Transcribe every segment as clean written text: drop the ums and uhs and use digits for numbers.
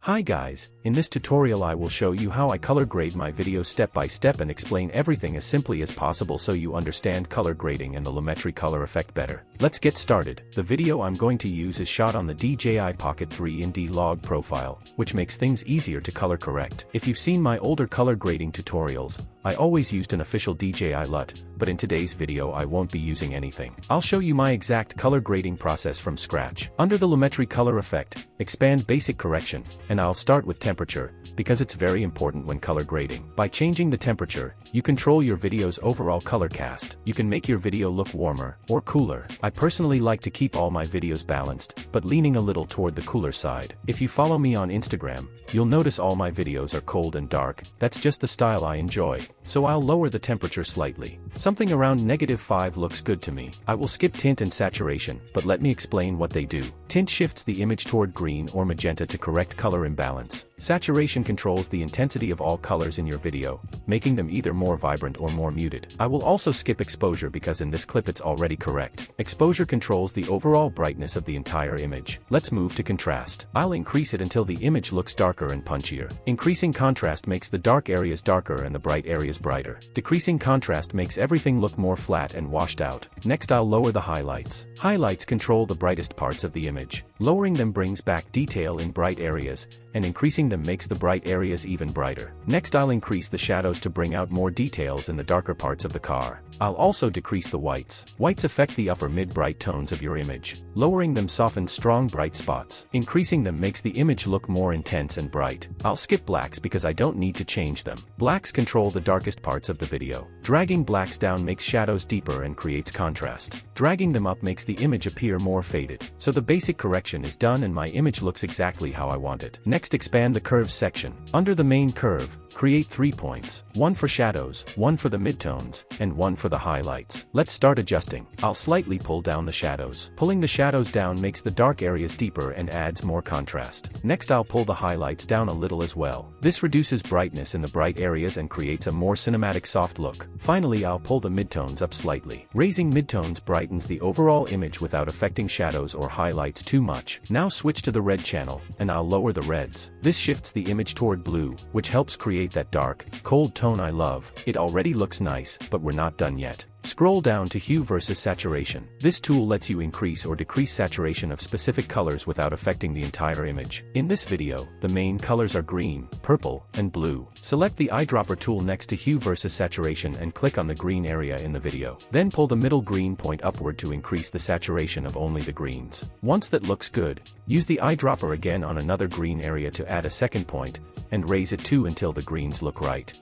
Hi guys, in this tutorial I will show you how I color grade my videos step by step and explain everything as simply as possible so you understand color grading and the Lumetri color effect better. Let's get started. The video I'm going to use is shot on the DJI Pocket 3 in D-Log profile, which makes things easier to color correct. If you've seen my older color grading tutorials, I always used an official DJI LUT, but in today's video I won't be using anything. I'll show you my exact color grading process from scratch. Under the Lumetri color effect, expand basic correction, and I'll start with temperature, because it's very important when color grading. By changing the temperature, you control your video's overall color cast. You can make your video look warmer or cooler. I personally like to keep all my videos balanced, but leaning a little toward the cooler side. If you follow me on Instagram, you'll notice all my videos are cold and dark. That's just the style I enjoy, so I'll lower the temperature slightly. Something around -5 looks good to me. I will skip tint and saturation, but let me explain what they do. Tint shifts the image toward green or magenta to correct color imbalance. Saturation controls the intensity of all colors in your video, making them either more vibrant or more muted. I will also skip exposure because in this clip it's already correct. Exposure controls the overall brightness of the entire image. Let's move to contrast. I'll increase it until the image looks darker and punchier. Increasing contrast makes the dark areas darker and the bright areas brighter. Decreasing contrast makes everything look more flat and washed out. Next I'll lower the highlights. Highlights control the brightest parts of the image. Lowering them brings back detail in bright areas, and increasing them makes the bright areas even brighter. Next I'll increase the shadows to bring out more details in the darker parts of the car. I'll also decrease the whites. Whites affect the upper mid-bright tones of your image. Lowering them softens strong bright spots. Increasing them makes the image look more intense and bright. I'll skip blacks because I don't need to change them. Blacks control the darkest parts of the video. Dragging blacks down makes shadows deeper and creates contrast. Dragging them up makes the image appear more faded. So the basic correction is done and my image looks exactly how I want it. Next, expand the curves section. Under the main curve, create 3 points. One for shadows, one for the midtones, and one for the highlights. Let's start adjusting. I'll slightly pull down the shadows. Pulling the shadows down makes the dark areas deeper and adds more contrast. Next I'll pull the highlights down a little as well. This reduces brightness in the bright areas and creates a more cinematic soft look. Finally I'll pull the midtones up slightly. Raising midtones brightens the overall image without affecting shadows or highlights too much. Now switch to the red channel, and I'll lower the reds. This shifts the image toward blue, which helps create that dark, cold tone I love. It already looks nice, but we're not done yet. Scroll down to Hue versus Saturation. This tool lets you increase or decrease saturation of specific colors without affecting the entire image. In this video, the main colors are green, purple, and blue. Select the eyedropper tool next to Hue versus Saturation and click on the green area in the video. Then pull the middle green point upward to increase the saturation of only the greens. Once that looks good, use the eyedropper again on another green area to add a second point, and raise it too until the greens look right.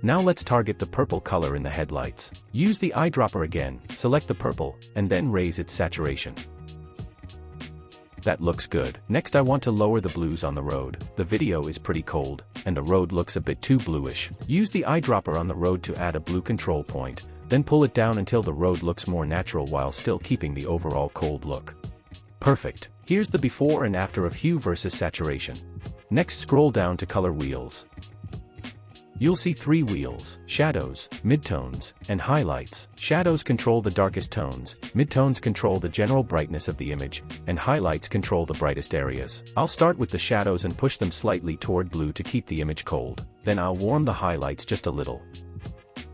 Now let's target the purple color in the headlights. Use the eyedropper again, select the purple, and then raise its saturation. That looks good. Next I want to lower the blues on the road. The video is pretty cold, and the road looks a bit too bluish. Use the eyedropper on the road to add a blue control point, then pull it down until the road looks more natural while still keeping the overall cold look. Perfect. Here's the before and after of Hue versus Saturation. Next scroll down to Color Wheels. You'll see 3 wheels: shadows, midtones, and highlights. Shadows control the darkest tones, midtones control the general brightness of the image, and highlights control the brightest areas. I'll start with the shadows and push them slightly toward blue to keep the image cold. Then I'll warm the highlights just a little.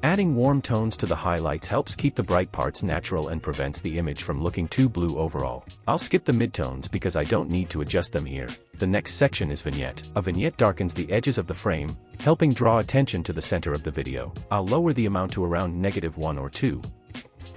Adding warm tones to the highlights helps keep the bright parts natural and prevents the image from looking too blue overall. I'll skip the midtones because I don't need to adjust them here. The next section is vignette. A vignette darkens the edges of the frame, helping draw attention to the center of the video. I'll lower the amount to around -1 or 2.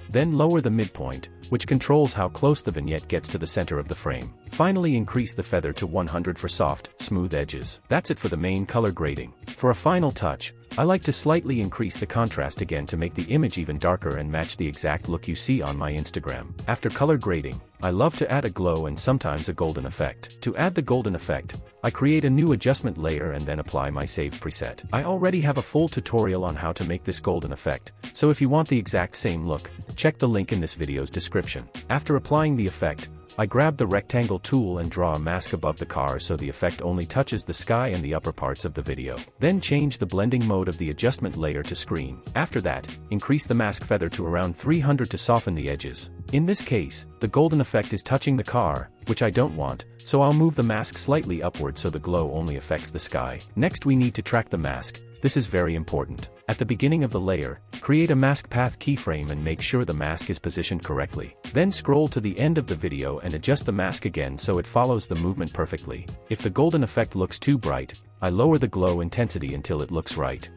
Then lower the midpoint, which controls how close the vignette gets to the center of the frame. Finally increase the feather to 100 for soft, smooth edges. That's it for the main color grading. For a final touch, I like to slightly increase the contrast again to make the image even darker and match the exact look you see on my Instagram. After color grading, I love to add a glow and sometimes a golden effect. To add the golden effect, I create a new adjustment layer and then apply my saved preset. I already have a full tutorial on how to make this golden effect, so if you want the exact same look, check the link in this video's description. After applying the effect, I grab the rectangle tool and draw a mask above the car so the effect only touches the sky and the upper parts of the video. Then change the blending mode of the adjustment layer to screen. After that, increase the mask feather to around 300 to soften the edges. In this case, the golden effect is touching the car, which I don't want, so I'll move the mask slightly upward so the glow only affects the sky. Next we need to track the mask. This is very important. At the beginning of the layer, create a mask path keyframe and make sure the mask is positioned correctly. Then scroll to the end of the video and adjust the mask again so it follows the movement perfectly. If the golden effect looks too bright, I lower the glow intensity until it looks right.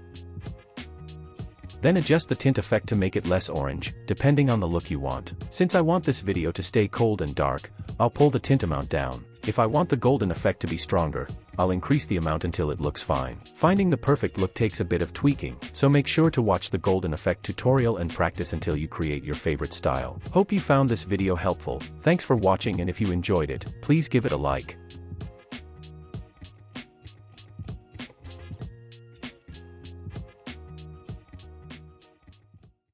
Then adjust the tint effect to make it less orange, depending on the look you want. Since I want this video to stay cold and dark, I'll pull the tint amount down. If I want the golden effect to be stronger, I'll increase the amount until it looks fine. Finding the perfect look takes a bit of tweaking, so make sure to watch the golden effect tutorial and practice until you create your favorite style. Hope you found this video helpful. Thanks for watching, and if you enjoyed it, please give it a like.